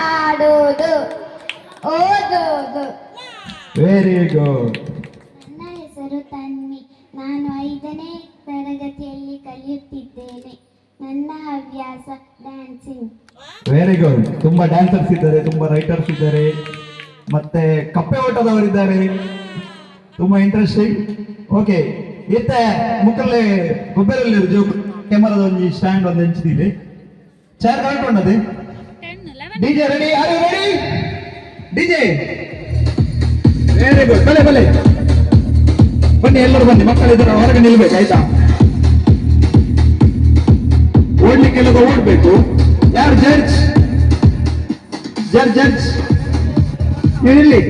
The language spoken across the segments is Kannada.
ಮಾಡುವುದು ಓದುವುದು. Very good. ನನ್ನ ಹೆಸರು ತನ್ವಿ. ನಾನು 5ನೇ ತರಗತಿಯಲ್ಲಿ ಕಲಿಯುತ್ತಿದ್ದೇನೆ. ನನ್ನ ಹವ್ಯಾಸ ಡ್ಯಾನ್ಸಿಂಗ್. Very good. ತುಂಬಾ ಡ್ಯಾನ್ಸರ್ಸ್ ಇದ್ದಾರೆ, ತುಂಬಾ ರೈಟರ್ಸ್ ಇದ್ದಾರೆ, ಮತ್ತೆ ಕಪ್ಪೆ ಓಟದವರಿದ್ದಾರೆ. ತುಂಬಾ ಇಂಟ್ರೆಸ್ಟಿಂಗ್. ಓಕೆ, ಇತ್ತ ಮುಕ್ಕಲ್ಲೇ ಗೊಬ್ಬರಲ್ಲಿ ಜೋಕ್ ಕ್ಯಾಮರಾದ ಒಂದು ಸ್ಟ್ಯಾಂಡ್ ಒಂದು ಹೆಂಚಿದೆ. ಚೇರ್ ಕರೆಕ್ಟ್ ಉಂಟದೆ. DJ ready? Are you ready? DJ very good. ಬಲೆ ಬಲೆ ಬನ್ನಿ, ಎಲ್ಲರೂ ಬನ್ನಿ. ಮಕ್ಕಳಿದ್ರೆ ಹೊರಗೆ ನಿಲ್ಬೇಕು, ಆಯ್ತಾ? ಓಡ್ಲಿಕ್ಕೆಲ್ಲ ಓಡ್ಬೇಕು. ಯಾರು ಜಡ್ಜ್? ಜಡ್ಜ್ ನೀವು ಇಲ್ಲಿ.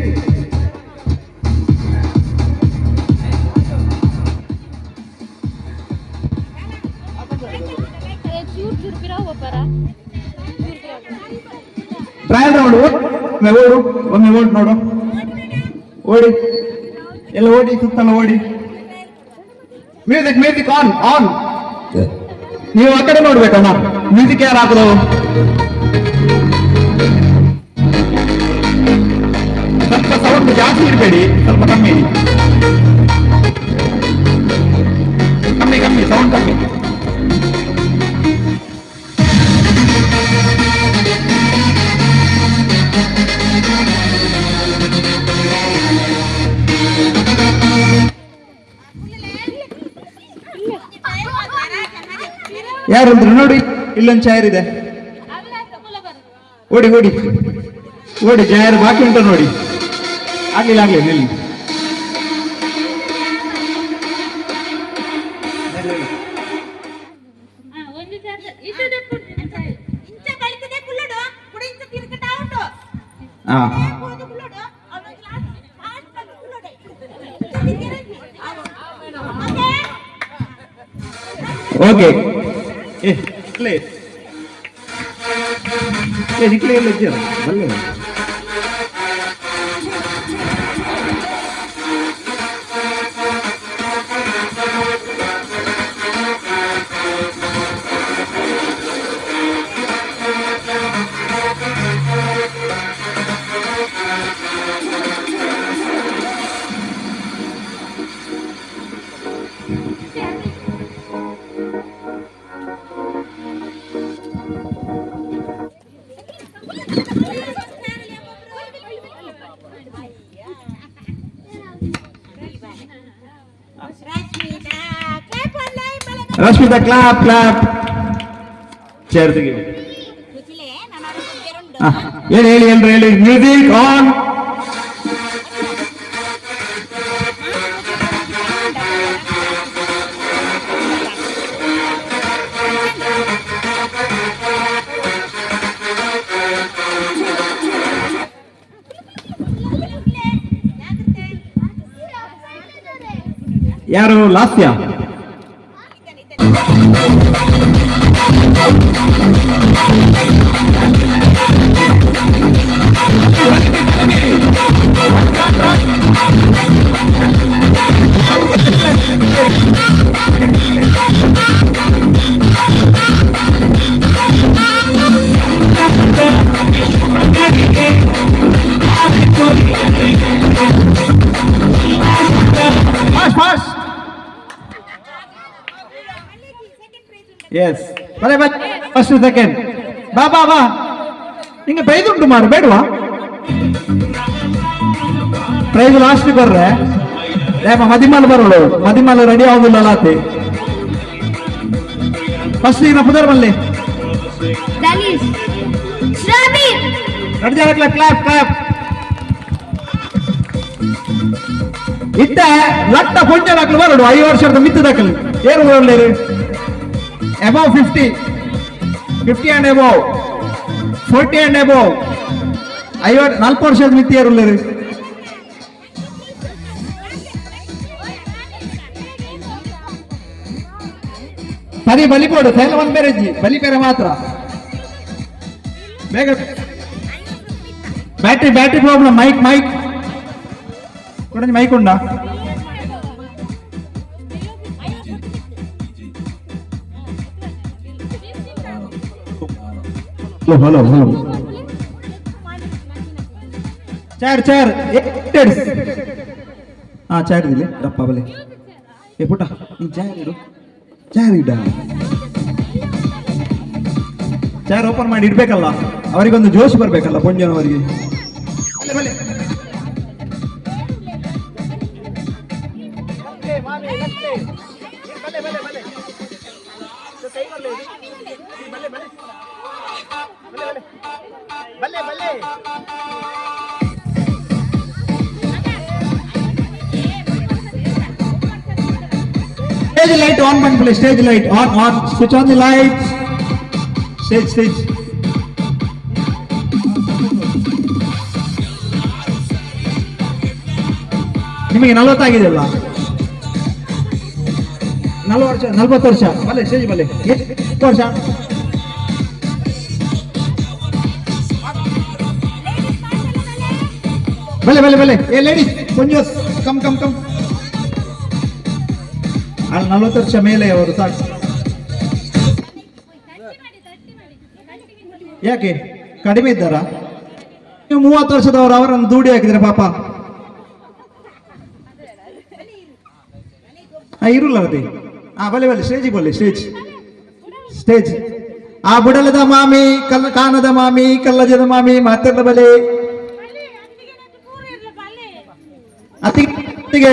Trial round. ಒಮ್ಮೆ ಓಡ್ ನೋಡು. ಓಡಿ, ಎಲ್ಲ ಓಡಿ, ಸುತ್ತಲ ಓಡಿ. Music on on. ನೀವು ಆ ಕಡೆ ನೋಡ್ಬೇಕಣ್ಣ. ಮ್ಯೂಸಿಕ್ ಯಾರು ಹಾಕೋದು? ಸ್ವಲ್ಪ ಸೌಂಡ್ ಜಾಸ್ತಿ ಇರಬೇಡಿ, ಸ್ವಲ್ಪ ಕಮ್ಮಿ ಸೌಂಡ್ ಕಮ್ಮಿ. ಯಾರಂದ್ರು ನೋಡಿ, ಇಲ್ಲೊಂದು ಚೇರ್ ಇದೆ. ಓಡಿ ಓಡಿ ಓಡಿ, ಚೇರ್ ಬಾಕಿ ಉಂಟು ನೋಡಿ. ಆಗ್ಲಿಲ್ಲ ನಿಲ್ಲಿ. ಓಕೆ, ಬಲ್ಲೆ. Rashmita clap clap. ಚೇರ್ ತೆಗಿ. ಹೇಳಿ ಹೇಳಿ ಎಲ್ರು ಹೇಳಿ. Music on. ಯಾರು ಲಾಸ್ಯ? ಎಸ್, ಬರೇ ಫಸ್ಟ್ ಸೆಕೆಂಡ್. ಬಾ ಬಾ ಬಾ, ನಿಂಗೆ ಪ್ರೈಸ್ ಉಂಟು ಮಾರು, ಬೇಡವಾ? ಪ್ರೈಸ್ ಲಾಸ್ಟ್ ಬರ್ರೆ. ಮದಿಮಾಲ್ ಬರೋಳು, ಮದಿಮಾಲ್ ರೆಡಿ ಆಗುದಿಲ್ಲ ಲಾತಿ. ಫಸ್ಟ್ ಈಗ ಪುದರ್ ಬಲ್ಲೆ ಕ್ಲಾಪ್ ಕ್ಲಾಪ್. ಇತ್ತ ಲಟ್ಟ ಪೊಂಜ ದಾಖಲು ಬರೋಡು. 5 ವರ್ಷದ ಮಿತ್ತು ದಾಖಲು ಏನು ಬರಲೇರು? above 50 and above 40 and above 4 ವರ್ಷದ ಮಿತಿ ಯಾರುಳ್ಳರು? ಸರಿ ಬಲಿಪೋಡು ಸೈಲ ಒಂದ್ ಬೇರೆ ಬಲಿ ಬೇರೆ ಮಾತ್ರ. ಬೇಗ ಬ್ಯಾಟ್ರಿ ಪ್ರಾಬ್ಲಮ್. ಮೈಕ್ ಕೊಡ, ಮೈಕ್ ಉಂಡಾ? ಹಲೋ ಚೇರ್ ಹಾ ಚೇರ್ ಇದಿಲ್ಲ ರಪ್ಪ ಬಲೆ ಏ ಪುಟ್ಟ ನೀ ಚೇರ್ ಇಡ ಚೇರ್ ಓಪನ್ ಮಾಡಿ ಇಡ್ಬೇಕಲ್ಲ, ಅವರಿಗೊಂದು ಜೋಶ್ ಬರ್ಬೇಕಲ್ಲ ಪೊಂಜನವರಿಗೆ. ಬಲೆ Stage light on man please, stage light on, switch on the lights. Stage. ನಿಮಗೆ 40 ಆಗಿದೆಯಲ್ಲ, 40 ವರ್ಷ ಬಲೆ ಸ್ಟೇಜ್ ಬಲೆ 8 ವರ್ಷ ಬಲೆ ಏ ಲೇಡೀಸ್ ಕೊಂಜೋಸ್ ಕಮ್ ಅಲ್ಲಿ 40 ವರ್ಷ ಮೇಲೆ ಅವರು ಸಾಕು. ಯಾಕೆ ಕಡಿಮೆ ಇದ್ದಾರಾ? ನೀವು 30 ವರ್ಷದವರು ಅವರನ್ನು ದೂಡಿ ಹಾಕಿದ್ರೆ ಪಾಪ ಇರುಲ್ಲ ಅದೇ. ಬಲೆ ಸ್ಟೇಜ್ ಬಲೆ ಸ್ಟೇಜ್ ಆ ಬುಡಲದ ಮಾಮಿ ಕಾನದ ಮಾಮಿ ಕಲ್ಲಜದ ಮಾಮಿ ಮಾತೆಲ್ಲ ಬಲೆ ಅತ್ತಿಗೆ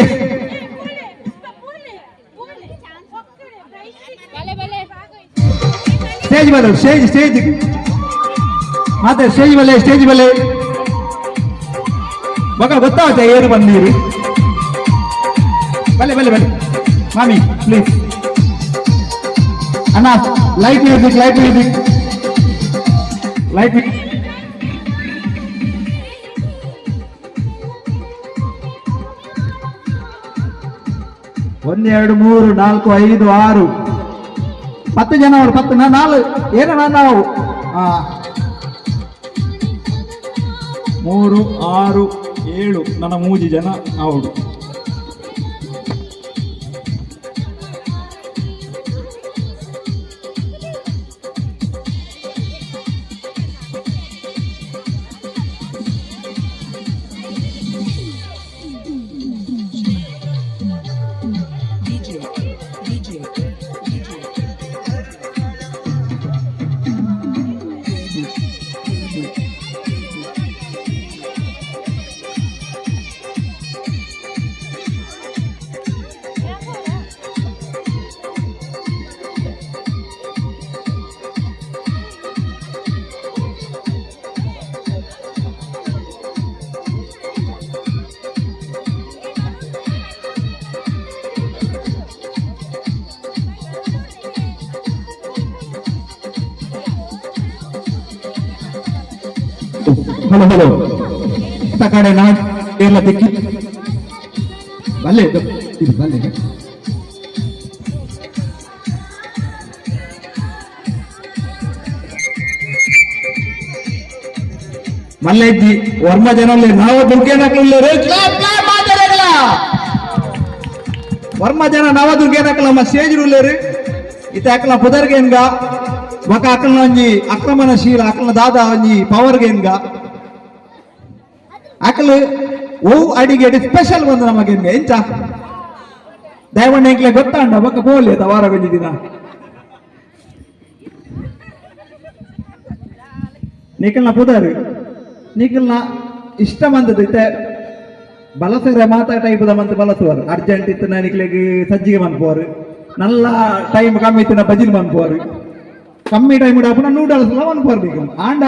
ಸ್ಟೇಜ್ ಬಲೆ ಸ್ಟೇಜ್ ಮಾತೆ ಸ್ಟೇಜ್ ಬಲೆ ಮಗ ಗೊತ್ತಾಗುತ್ತೆ ಏನು ಬಂದಿರಿ. ಬಲೆ ಮಾಮಿ ಪ್ಲೀಸ್ ಅಣ್ಣ ಲೈಟ್ ಮ್ಯೂಸಿಕ್ ಒಂದು 2 3 4 5 6 10 ಜನ ಅವರು 10 4 ಏನು ನಾವು 3 6 7 ನನ್ನ 3 ಜನ ಅವರು. ಹಲೋ ಕಡೆ ನಾಟ್ ಎಲ್ಲ ದಿಕ್ಕಿ ಬಲ್ಲೆ ಇದು ಬಲ್ಲೆ ಮಲ್ಲೆಜ್ಜಿ ವರ್ಮ ಜನಲ್ಲಿ ನಾವು ದುರ್ಗೇನಕ್ಲ ವರ್ಮ ಜನ ನಾವ ದುರ್ಗೇನಕ್ಲ ನಮ್ಮ ಸ್ಟೇಜ್ ರೂಲೇರು ಇತ ಅಕ್ಲ ಪುದರ್ಗೇನ್ಗ ಮಕ ಅಕ್ಲನ ಒಂಜಿ ಆಕ್ರಮಣಶೀಲ ಅಕ್ಲನ ದಾದ ಒಂಜಿ ಪವರ್ಗೇನ್ಗ ಅಕಲ್ ಅಡಿಗೆ ಸ್ಪೆಷಲ್ ಬಂದು ನಮಗೆ ಎಂಚ ದಯವಣ್ಣ ಎಂಕ್ಲೆ ಗೊತ್ತಾಂಡ ಬಕ್ಕ ಪೋಲಿ ಅದ ವಾರ ಕೊಂಚ ದಿನ ನೀಕಲ್ನ ಪುದಾರು ನೀಕಲ್ನ ಇಷ್ಟ ಬಂದದ್ದು ಇತ್ತೆ ಬಲಸರ ಮಾತಾ ಟೈಪದ ಮಂತ್ ಬಲಸುವರು ಅರ್ಜೆಂಟ್ ಇತ್ತು ನಿಕ್ಲೆಗೆ ಸಜ್ಜಿಗೆ ಮನ್ಪೋರು ನಲ್ಲ ಟೈಮ್ ಕಮ್ಮಿ ಇತ್ತು ಬಜಿಲ್ ಮನ್ಪೋರು ಕಮ್ಮಿ ಟೈಮ್ ಅಪ್ಪನ ನೂಡಲ್ಸ್ ಮನ್ಪೋರು ನೀಕಲ್ ಆಂಡ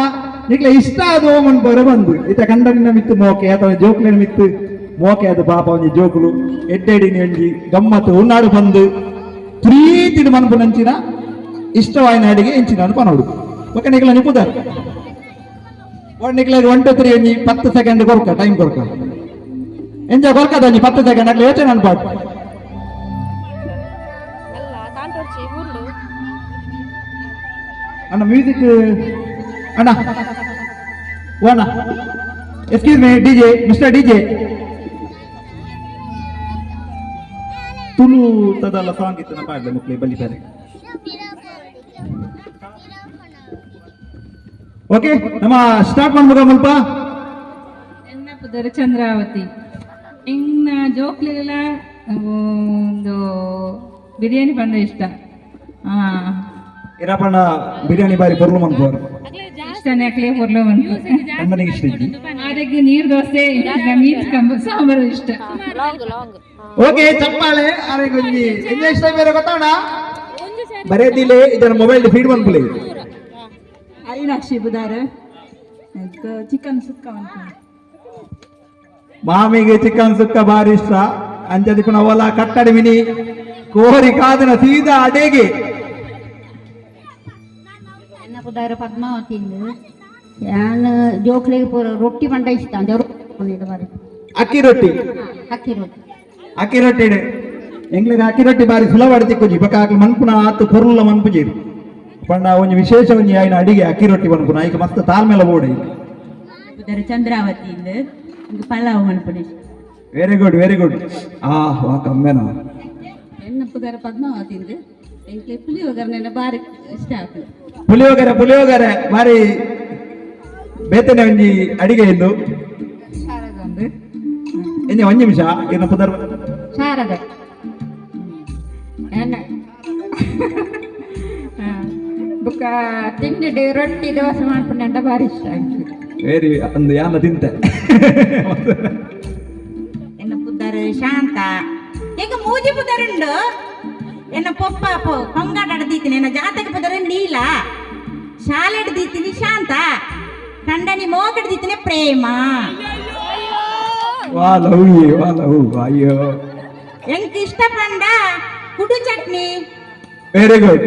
ನಿಕ್ಲೆ ಇಷ್ಟ ಅದು ಮನ್ಪೋರೆ ಬಂದು ಇತ್ತ ಕಂಡನಿನ ಮಿತ್ತು ಮೋಕೆ ಅಥವಾ ಜೋಕ್ಲಿನ ಮಿತ್ತು ಮೋಕೆ ಅದು ಪಾಪ ಒಂಜಿ ಜೋಕುಲು ಎಡ್ಡೆಡಿನ ಒಂಜಿ ಗಮ್ಮತ್ತು ಉನ್ನಾಡು ಬಂದು ಪ್ರೀತಿಡು ಮನ್ಪು ನಂಚಿನ ಇಷ್ಟವಾಯಿನ ಅಡಿಗೆ ಎಂಚಿನ ಅನ್ಪನೋಡು ಓಕೆ ನಿಕ್ಲ ನಿಪುದಾರ ನಿಕ್ಲೆ 1 2 3 ಒಂಜಿ 10 ಸೆಕೆಂಡ್ ಕೊರ್ಕ ಟೈಮ್ ಕೊರ್ಕ ಎಂಜಾಯ್ ಕೊರ್ಕದ ಒಂಜಿ 10 ಸೆಕೆಂಡ್ ಅಕ್ಲೆ ಯೋಚನೆ ಅನ್ಪಾಡು ಅಣ್ಣ ಮ್ಯೂಸಿಕ್ ಅಣ್ಣ ಓಣ excuse me DJ mister DJ Tulu ತದಲ್ಲ ಸಾಂಗ್ ಇತ್ತು ನಮ್ಮ ಪಾಡ್ಲೆ ಮುಕ್ಲಿ ಬಲಿತಾರೆ ಓಕೆ ನಮ್ಮ ಸ್ಟಾರ್ಟ್ ಮಾಡ್ಬೋದ ಮುಲ್ಪ ಪುದರ್ ಚಂದ್ರಾವತಿ ಇನ್ನ ಜೋಕ್ಲೆಲ್ಲ ಒಂದು ಬಿರಿಯಾನಿ ಪಂಡ ಇಷ್ಟ ಇರಪಣ್ಣ ಬಿರಿಯಾನಿ ಬಾರಿ ಪೊರ್ಲು ಮನ್ಪೋರು ಇಷ್ಟ ನೆಕ್ಲೆ ಹೊರ್ಲು ಬಂತು ನಮ್ಮನೆಗೆ ಇಷ್ಟ ಇದ್ದಿ ಅದಕ್ಕೆ ನೀರು ದೋಸೆ ಮೀನ್ ಸಾಂಬಾರು ಇಷ್ಟ ಓಕೆ ಚಪ್ಪಾಳೆ ಅರೆ ಗೊಂಜಿ ಎಂಜ ಇಷ್ಟ ಬೇರೆ ಗೊತ್ತಾಣ ಬರೆದಿಲೆ ಇದರ ಮೊಬೈಲ್ ಫೀಡ್ ಮನ್ಪುಲೆ ಐನಾಕ್ಷಿ ಬುದಾರ ಚಿಕನ್ ಸುಕ್ಕ ಮಾಮಿಗೆ ಚಿಕನ್ ಸುಕ್ಕ ಬಾರಿ ಇಷ್ಟ ಅಂಚದಿ ಪುನಃ ಅವಲ ಕಟ್ಟಡಿ ಮಿನಿ ಕೋರಿ ಕಾದನ ಸೀದಾ ಅಡೆಗೆ ಎನ್ನ ಪುದಾರ ಪದ್ಮಾವತಿ ನಾನು ಜೋಕ್ಲಿಗೆ ಪೂರ ರೊಟ್ಟಿ ಪಂಡ ಇಷ್ಟ ಬಾರಿ ಅಕ್ಕಿ ರೊಟ್ಟಿ ಅಕ್ಕಿ ರೊಟ್ಟಿ ಅಕ್ಕಿ ರೊಟ್ಟಿ ಎಂಗ್ಲಿಗೆ ಅಕ್ಕಿ ರೊಟ್ಟಿ ಬಾರಿ ಸುಲಭ ಅಡ್ತಿಕ್ಕುಜಿ ಬಕ ಆಕಲು ಮನ್ಪುನ ಆತು ಪೊರ್ಲ ಮನ್ಪುಜೀರು ಪಂಡ ಒಂಜಿ ವಿಶೇಷ ಒಂಜಿ ಆಯ್ನ ಅಡಿಗೆ ಅಕ್ಕಿ ರೊಟ್ಟಿ ಮನ್ಪುನ ಈಗ ಮಸ್ತ್ ತಾಳ್ಮೆಲ ಬೋಡಿ ಪುದಾರ ಚಂದ್ರಾವತಿಯಿಂದ ಪಲಾವ್ ಮನ್ಪುನ ವೆರಿ ಗುಡ್ ವೆರಿ ಗುಡ್ ವಾ ಕಮ್ಮೆನ ಎನ್ನ ಪುದಾರ ಪದ್ಮಾವತಿಯಿಂದ ಎಂಕ್ಲೆ ಪುಳಿಯೋಗರೆ ಬಾರಿ ಇಷ್ಟ ಆಗ್ತದೆ ಪುಳಿಯೋಗರೆ ಬಾರಿ ಬೇತನೆ ಒಂಜಿ ಅಡಿಗೆ ಎಂದು ಎಂಜ ಒಂಜಿ ನಿಮಿಷ ಏನ ಪುದರ್ ಶಾರದ ಬುಕ್ಕ ತಿಂಡಿ ರೊಟ್ಟಿ ದೋಸೆ ಮಾಡ್ಕೊಂಡ ಬಾರಿ ಇಷ್ಟ ಆಗ್ತದೆ ವೆರಿ ಅಂದು ಯಾನ ತಿಂತೆ ಎನ್ನ ಪುದಾರ ಶಾಂತ ಈಗ ಮೂಜಿ ಪುದರುಂಡು ಎನ್ನ ಪೊಪ್ಪ ಪೊಂಗಾಟ ದೀತೀನಿ ಎನ್ನ ಜಾತಕ ಪುದರ ನೀಲ ಶಾಲೆ ದೀತೀನಿ ಶಾಂತ ಕಂಡನಿ ಮೋಗಡ ದೀತೀನಿ ಪ್ರೇಮ ವಾ ಲವ್ ಅಯ್ಯೋ ಎಂಕ್ ಇಷ್ಟ ಪಂಡ ಕುಡು ಚಟ್ನಿ ವೆರಿ ಗುಡ್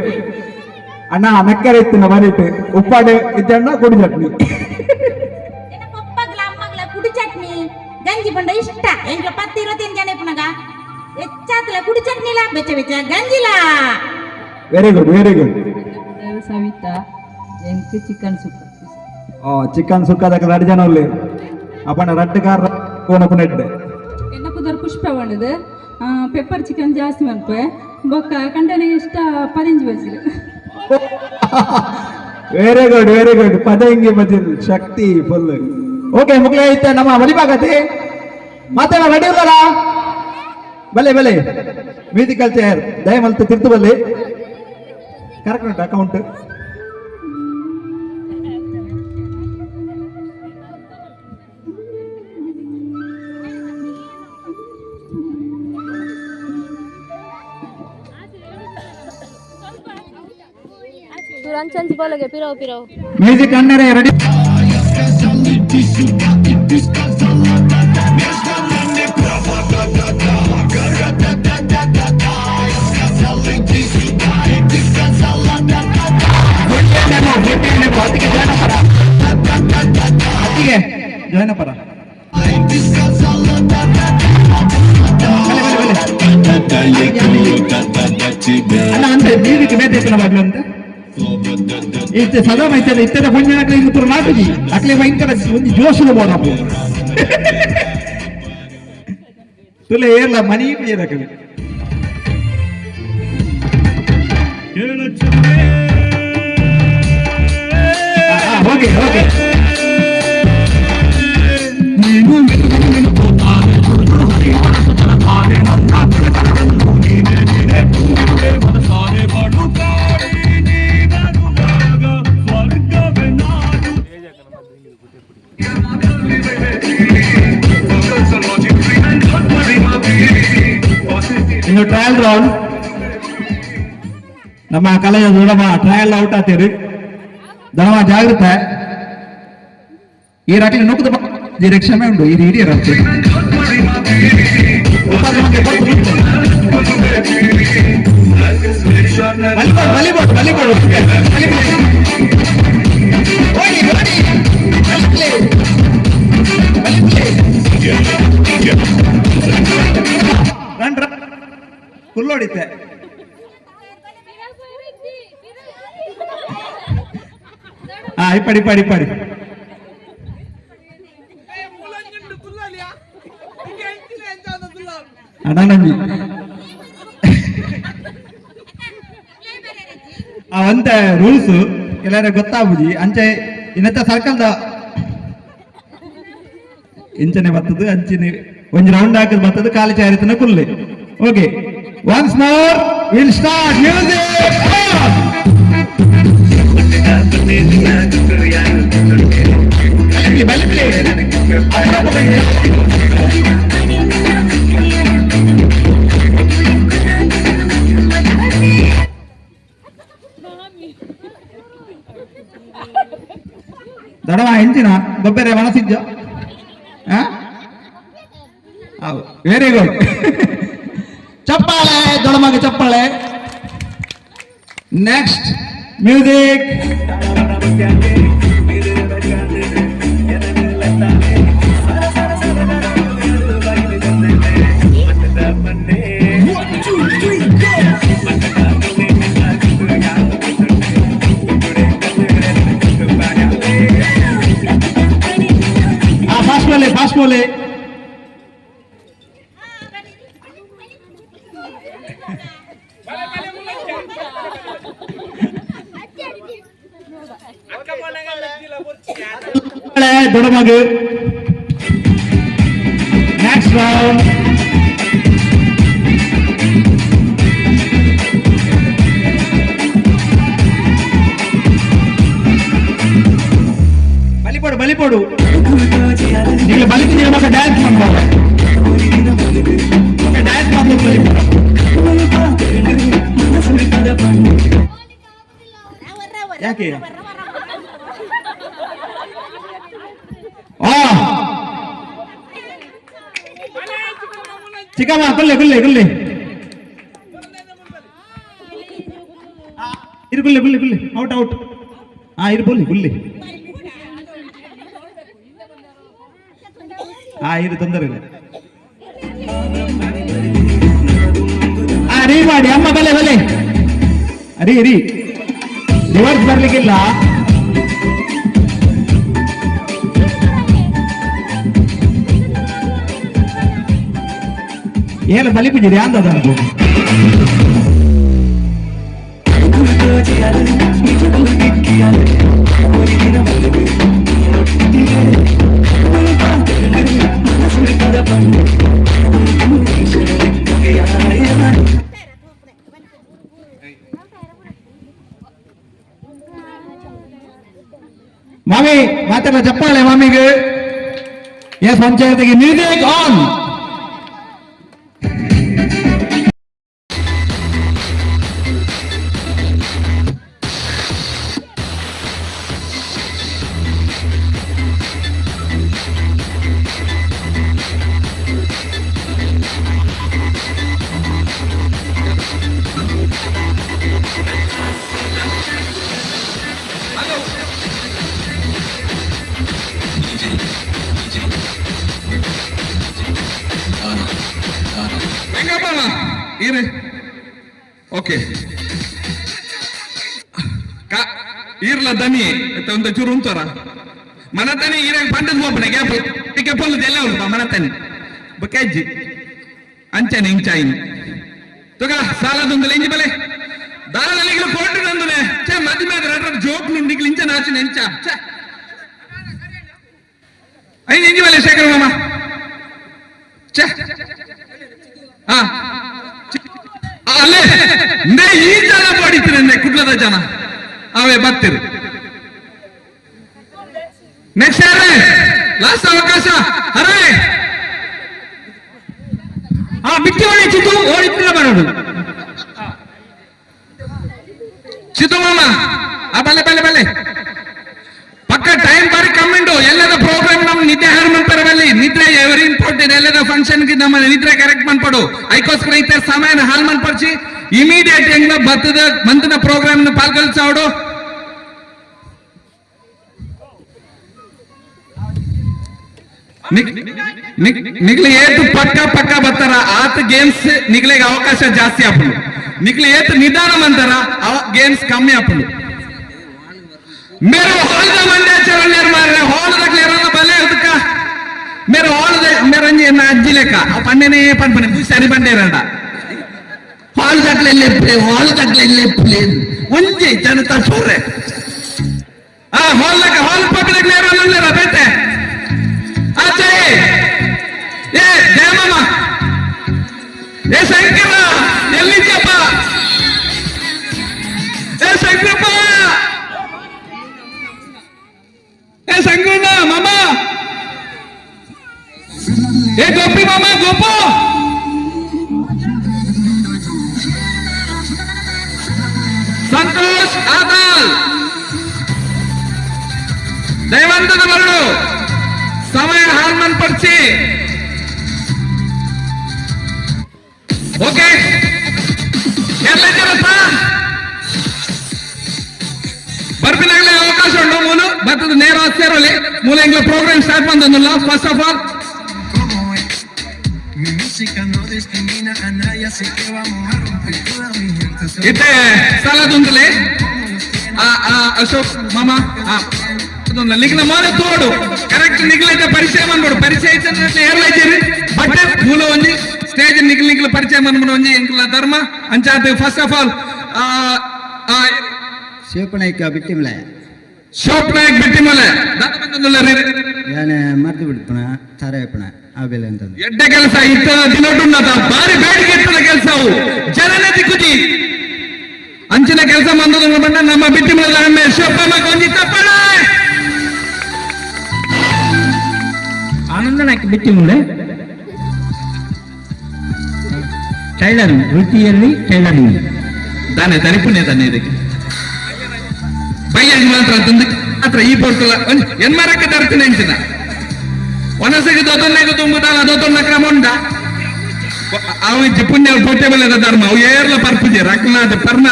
ಅಣ್ಣ ನಕ್ಕರೆ ಇತ್ತಿನ ಬರೀಟ್ ಉಪ್ಪಾಡೆ ಇದ್ದಣ್ಣ ಕುಡಿ ಚಟ್ನಿ ಎನ್ನ ಪೊಪ್ಪಗ್ಲ ಅಮ್ಮಗ್ಲ ಕುಡು ಚಟ್ನಿ ಗಂಜಿ ಪಂಡ ಇಷ್ಟ ಎಂಕ್ 10-20 ಜನ ಪುನಗ ಹೆಚ್ಚಾತಲ ಕುಡು ಚಟ್ನಿಲ ಬೆಚ್ಚ ಬೆಚ್ಚ ಗಂಜಿಲ ವೆರಿ ಗುಡ್ ಸವಿತಾ ಎಂಕ್ ಚಿಕನ್ ಸುಕ್ಕ ಚಿಕನ್ ಸುಕ್ಕದಕ್ಕೆ 2 ಜನ ಒಳ್ಳೆ ಅಪ್ಪನ ರಡ್ಡುಗಾರ ಕೋನಪುನೆಡ್ಡೆ ಎನ್ನ ಪುದರ್ ಪುಷ್ಪ ಬಣ್ಣದು ಪೆಪ್ಪರ್ ಚಿಕನ್ ಜಾಸ್ತಿ ಮನ್ಪೆ ಬೊಕ್ಕ ಕಂಟನಿಗೆ ಇಷ್ಟ ಪರಿಂಜಿ ಬಸಿರು ವೆರಿ ಗುಡ್ ಪದ ಹಿಂಗೆ ಬದಿಲ್ ಶಕ್ತಿ ಫುಲ್ ಓಕೆ ಮುಗ್ಲೆ ಐತೆ ನಮ್ಮ ಮಲಿಬಾಗತಿ ಮತ್ತೆ ರೆಡಿ ಇಲ್ಲಲ್ಲ ಬಲೆ ಮ್ಯೂಸಿಕಲ್ ಚೇರ್ ದಯಮಲ್ತು ತಿರ್ತು ಬಲ್ಲಿ ಕರೆಕ್ಟ್ ಉಂಟು ಅಕೌಂಟ್ तुरंत बोलोगे पिरो ಮ್ಯೂಸಿಕ್ ಅನ್ನರೆ ರೆಡಿ ಜೋನಪರ ಅಲ್ಲ ಅಂತ ಮ್ಯೂಸಿಕ್ ಬೇತೆ ಬಾಗ್ಲು ಅಂತ ಇತ್ತೆ ಸದಾ ಮೈತದೆ ಇತ್ತೆ ಪಂಜನಕ್ಕೆ ಇನ್ನು ಪುರ ನಾಟುಜಿ ಅಕ್ಲೆ ಭಯಂಕರ ಒಂದು ಜೋಶುಲು ಬೋಡಪ್ಪು ತುಲೆ ಏರ್ಲ ಮನಿ ಏರಕವೆ ಓಕೆ ಇನ್ನು ಟ್ರಯಲ್ ರೌಂಡ್ ನಮ್ಮ ಕಲೆಯ ದೊಡಮ ಟ್ರಯಲ್ ಔಟ್ ಆತೀರಿ ದಡಮ ಜಾಗ್ರತೆ ಈ ರಾಟಿಗೆ ನುಗ್ಗದ ಕ್ಷಮೆ ಉಂಟು ಈ ಹಿರಿಯರ ಕುಲ್ಲೋಡಿತ್ತೆ ಇಪ್ಪಡಿ ಅಣ್ಣನಂಜಿ ಅವಂತ ರೂಲ್ಸ್ ಎಲ್ಲಾರ ಗೊತ್ತಾಗುದಿ ಅಂಚೆ ಇನ್ನತ್ತ ಸರ್ಕಲ್ದ ಇಂಚನೆ ಬರ್ತದೆ ಅಂಚಿನ ಒಂದು ರೌಂಡ್ ಹಾಕಿದ್ ಬರ್ತದೆ ಕಾಲು ಚಾರಿತನ ಕುಲ್ಲೆ. Okay, once more will start music. ದಡವ ಹೆಂಚಿನ ಗೊಬ್ಬರ ಮನಸ್ಸಿದ್ದ. Very good. ಚಪ್ಪಾಳೆ ದೊಡಮಗೆ ಚಪ್ಪಾಳೆ. Next music. फास्ट बोले. ದೊಡಮಗು. Next round. ಬಲಿಪೋಡು ಈಗ ಬಲಿತಿದ್ದೀರ ಮಗ ಡ್ಯಾನ್ಸ್ ಮಾಡ್ಬೋದು. ಡ್ಯಾನ್ಸ್ ಮಾಡ್ಬೋದು. ಯಾಕೆ ಚಿಕ್ಕಮ್ಮ ಗುಲ್ಲೆ ಗುಲ್ಲೆ ಗುಲ್ಲೆ ಇರು ಗುಲ್ಲೆ ಗುಲ್ಲೆ ಗುಲ್ಲೆ ಔಟ್ ಔಟ್. ಇರು ಬೋಲಿ ಗುಲ್ಲೆ. ಇದು ತೊಂದರೆ ಇಲ್ಲ. ರೀ ಮಾಡಿ ಅಮ್ಮ ಬಲೆ ಬಲೆ ರೀ ರೀ ರಿವರ್ಸ್ ಬರ್ಲಿಕ್ಕಿಲ್ಲ. ಏನು ಬಲಿಪಿದ್ದೀರಿ ಅಂದದ ಅನ್ಕೋ. ಮಾಮಿ ಮಾತೆಲ್ಲ ಚಪ್ಪಾಳೆ ಮಾಮಿಗೆ. ಎಸ್ ಪಂಚಾಯತಿಗೆ ಮ್ಯೂಸಿಕ್ ಆನ್. ಓಕೆ ಈರ್ಲ ದನಿ ಒಂದು ಚೂರು ಉಂಟರ ಮನ ತನಿ ಈರಾಗ ಪಂಡದ ಹೋಗ್ಬನೆ ಗ್ಯಾಪ್ ಟಿಕೆ ಪೊಲ್ಲದ ಎಲ್ಲ ಉಂಟು ಮನ ತನಿ ಬಕ್ಕಜ್ಜಿ ಅಂಚನೆ ಇಂಚಾಯಿನಿ ತುಗ ಸಾಲದೊಂದು ಇಂಜಿ ಬಲೆ ದಾರದಲ್ಲಿ ಕೋಟು ನಂದುನೆ ಚೆ ಮದ್ಮೆ ರಡ್ರ ಜೋಕ್ ನುಂಡಿಗ್ಲಿ ಇಂಚ ನಾಚಿನ ಇಂಚ ಐದು ಇಂಜಿ ಬಲೆ ಶೇಖರ ಮಾಮ ಚೆ ಅಲ್ಲೇ ಈ ಜನ ಪಡಿತೀರಿ ಕುಡ್ಲದ ಜನ ಅವೇ ಬರ್ತೀರಿ. ನೆಕ್ಸ್ಟ್ ಯಾರೇ ಲಾಸ್ಟ್ ಅವಕಾಶ ಅರೇ ಬಿಟ್ಟಿ ಓಡಿ ಚಿತ್ತು ಓಡಿತ್ತಿಲ್ಲ ಬರೋದು ಚಿತ್ತು ಮಾಮ ಬಲ್ಲೆ ಬಲ್ಲೆ ಬಲ್ಲೆ ಪಕ್ಕ ಟೈಮ್ ಬಾರಿ ಕಮ್ಮಿಂಡು ಎಲ್ಲದ ಪ್ರೋಗ್ರಾಮ್ ನಮ್ ನಿದ್ದೆ ಹಾಳು ಮಾಡ್ತಾರವಲ್ಲಿ ನಿದ್ರೆ ವೆರಿ ಇಂಪಾರ್ಟೆಂಟ್ ಎಲ್ಲದ ಫಂಕ್ಷನ್ ಗೆ ನಮ್ಮ ನಿದ್ರೆ ಕರೆಕ್ಟ್ ಮಾಡ್ಪಡು ಐಕೋಸ್ಕರ ಐತೆ ಸಮಯನ ಹಾಳು ಮಾಡ್ಪಡ್ಸಿ ಇಮಿಡಿಯೇಟ್ ಹೆಂಗ ಬರ್ತದ ಮಂತನ ಪ್ರೋಗ್ರಾಮ್ ನ ಪಾಲ್ಗೊಳ್ಸೋಡು ನಿಗ್ಲಿ ಏತು ಪಕ್ಕ ಪಕ್ಕ ಬರ್ತಾರ ಆತ ಗೇಮ್ಸ್ ನಿಗ್ಲಿಗೆ ಅವಕಾಶ ಜಾಸ್ತಿ ಆಪಲು ನಿಗ್ಲಿ ಏತು ನಿಧಾನ ಅಂತಾರ ಗೇಮ್ಸ್ ಕಮ್ಮಿ ಆಪಲು मेरे हॉल का मंडे चरण मार रहे हॉल तक ले रहा भले उसका मेरे हॉल मेरे ना जिले का अब पन्ने ने पन पन्ने कुछ सारी बंदे रहता हॉल तक ले प्ले उनके जनता छोड़ रहे हॉल पकड़े ले रहा बेटे अच्छा ಏ ಗೋಪಿ ಮಾಮ ಗೋಪು ಸಂತೋಷ್ ಆದಾಲ್ ದೈವಂತದ ಮರಳು ಸಮಯ ಹಾರ್ಮನ್ ಪರ್ಚಿ ಓಕೆ ಎಲ್ಲಪ್ಪ ಬರ್ಪಿನಾಗಲೇ ಅವಕಾಶ ಉಂಟು ಮೂಲು ಬರ್ತದ ನೇರ ಸೇರಲಿ ಮೂಲ ಇಂಗ್ಲ ಪ್ರೋಗ್ರಾಮ್ ಸ್ಟಾರ್ಟ್ ಬಂದಲ್ಲ first of all Mi música no discrimina a nadie, así que vamos a romper toda mi gente. ಇತ್ತೆ ಸಾಲದುಂಟಲೆ ಅಶೋಕ್ ಮಾಮ ನಿಗ್ಲ ಮಾಡ ತೋಡು ಕರೆಕ್ಟ್ ನಿಗ್ಲೈತೆ ಪರಿಚಯ ಮಾಡ್ಬಿಡು ಪರಿಚಯ ಏರ್ಲೈತೀರಿ ಬಟ್ ಮೂಲ ಒಂಜಿ ಸ್ಟೇಜ್ ನಿಗ್ಲ ಪರಿಚಯ ಮಾಡ್ಬಿಡು ಒಂಜಿ ಎಂಕ್ಲ ಧರ್ಮ ಅಂಚಾತ ಫಸ್ಟ್ ಆಫ್ ಆಲ್ ಶಿವಪನಾಯ್ಕ ಬಿಟ್ಟಿಮಲೆ ಶೋಪ್ನಾಯಕ್ ಬಿಟ್ಟಿಮಲೆ ಯಾನೆ ಮರ್ತು ಬಿಡ್ಪಣ ತಾರೇಪಣ ಆ ಬೆಲೆ ಅಂತ ಎಡ್ಡ ಕೆಲಸ ಇತ್ತ ದಿನೊಟ್ಟುನ್ನತ ಬಾರಿ ಬೇಡಿಕೆ ಇರ್ತದ ಕೆಲಸವು ಜನನೇ ದಿಕ್ಕುಜಿ ಅಂಚಿನ ಕೆಲಸ ಮಂದದ ಬಂದ ನಮ್ಮ ಬಿಟ್ಟಿಮಲೆ ಅಮ್ಮೆ ಶೋಪಮ್ಮ ಕೊಂಜಿ ತಪ್ಪಣ ಆನಂದ ನಾಯ್ಕ ಬಿಟ್ಟಿಮಲೆ ಟೈಲರಿಂಗ್ ವೃತ್ತಿಯಲ್ಲಿ ಟೈಲರಿಂಗ್ ತಾನೇ ತರಿಪುಣ್ಯ ತಾನೆ ಇದಕ್ಕೆ ಬೈಯಾಗಿ ಮಾತ್ರ ತಂದು ಮಾತ್ರ ಈ ಪೋರ್ಟಲ್ಲ ಎನ್ಮಾರಕ್ಕೆ ತರ್ತೀನಿ ಅಂಚಿನ ಒನಸಿಗೆ ದೊಡ್ಡನೆಗೆ ತುಂಬುತ್ತಾನ ದೊಡ್ಡ ಕ್ರಮ ಉಂಟ ಅವು ಪುಣ್ಯ ಪೊಟ್ಟೆ ಬೆಲೆದ ಧರ್ಮ ಅವು ಏರ್ಲ ಪರ್ಪುಜೆ ರಕ್ನಾಟ ಪರ್ನ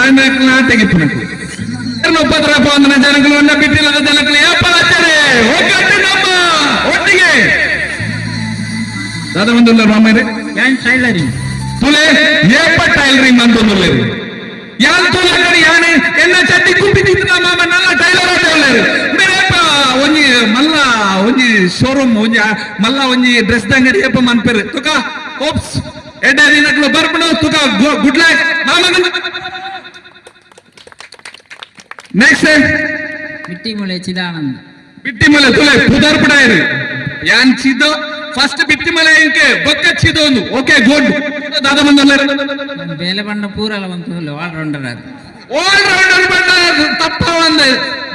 ತೆಗಿಪ್ಪು ಉಪದ್ರ ಪೋಂದನ ಜನಗಳು ಒನ್ನ ಬಿಟ್ಟಿಲ್ಲದ ಜನಗಳು ಏಪಲಾಚಾರೆ ಒಟ್ಟಿಗೆ ದಾದ ಬಂದಿಲ್ಲ ರಾಮೇರೆ ಟೈಲರಿಂಗ್ ತುಲೆ ಏಪ ಟೈಲರಿಂಗ್ ಅಂತಂದುಲ್ಲೇರು ಯಾನ್ ತುಲೆ ಕಡೆ ಯಾನೆ ಎನ್ನ ಚಟ್ಟಿ ಕುಂಪಿದಿತ್ತು ಮಾಮ ನಲ್ಲ ಟೈಲರ್ ಟೈಲರ್ ಮೇರೇಪ ಒಂಜಿ ಮಲ್ಲ ಒಂಜಿ ಶೋರೂಮ್ ಒಂಜಿ ಮಲ್ಲ ಒಂಜಿ ಡ್ರೆಸ್ ಅಂಗಡಿ ಏಪ ಮನ್ಪೇರು ತುಕ ಓಪ್ಸ್ ಎಡ್ಡ ದಿನಗಳು ಬರ್ಬಿಡು ತುಕ ಗುಡ್ ಲಕ್ ಮಾಮ ನೆಕ್ಸ್ಟ್ ಬಿಟ್ಟಿಮಲೆ ಚಿದಾನಂದ ಬಿಟ್ಟಿಮಲೆ ತುಲೆ ಪುದರ್ ಬಿಡಾಯಿರಿ ಯಾನ್ ಚಿದೋ ಫಸ್ಟ್ ಬಿಟ್ಟಿಮಲೆ ಇಂಕೆ ಬೊಕ್ಕ ಚಿದೋ ಒಂದು ಓಕೆ ಗುಡ್ ದಾದ ಬಂದಲ್ಲ ಬೇಲೆ ಬಣ್ಣ ಪೂರಲ್ಲ ಬಂತು ಆಲ್ರೌಂಡರ್ ಅದು ಆಲ್ರೌಂಡರ್ ಬಂದ ತಪ್ಪ ಒಂದ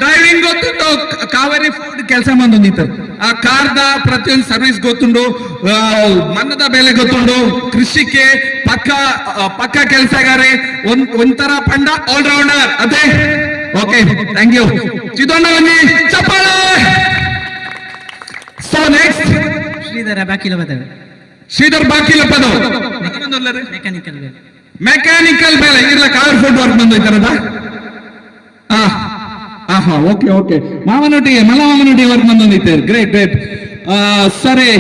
ಡ್ರೈವಿಂಗ್ ಗೊತ್ತುಂಟು ಕಾವೇರಿ ಫುಡ್ ಕೆಲಸ ಬಂದೊಂದಿತ್ತು ಆ ಕಾರ್ದ ಪ್ರತಿಯೊಂದು ಸರ್ವಿಸ್ ಗೊತ್ತುಂಡು ಮನ್ನದ ಬೆಲೆ ಗೊತ್ತುಂಡು ಕೃಷಿಗೆ ಪಕ್ಕ ಕೆಲಸಗಾರೆ ಒಂಥರ ಪಂಡ ಆಲ್ರೌಂಡರ್ ಅದೇ ಓಕೆ ಥ್ಯಾಂಕ್ ಯು ಚಿದೋಣ್ಣ ಬನ್ನಿ ಚಪ್ಪಾಳೆ ಸೊ ನೆಕ್ಸ್ಟ್ ಶ್ರೀಧರ ಬಾಕಿಲ ಬರ್ತವೆ ಶ್ರೀಧರ್ ಬಾಕಿಲ ಪದ ಮೆಕ್ಯಾನಿಕಲ್ ಬೇಲೆ ಮೆಕ್ಯಾನಿಕಲ್ ಬೆಲೆ ಇರ್ಲ ಕಾರ್ ಫುಡ್ ವರ್ಕ್ ಬಂದೈತಾರದ ಹಾ ಓಕೆ ಓಕೆ ಮಾವನೊಟ್ಟಿಗೆ ಮಲ್ಲ ಮಾವನೊಟ್ಟಿಗೆ ವರ್ಕ್ ಬಂದೊಂದಿತ್ತು ಗ್ರೇಟ್ ಗ್ರೇಟ್ ಸರಿ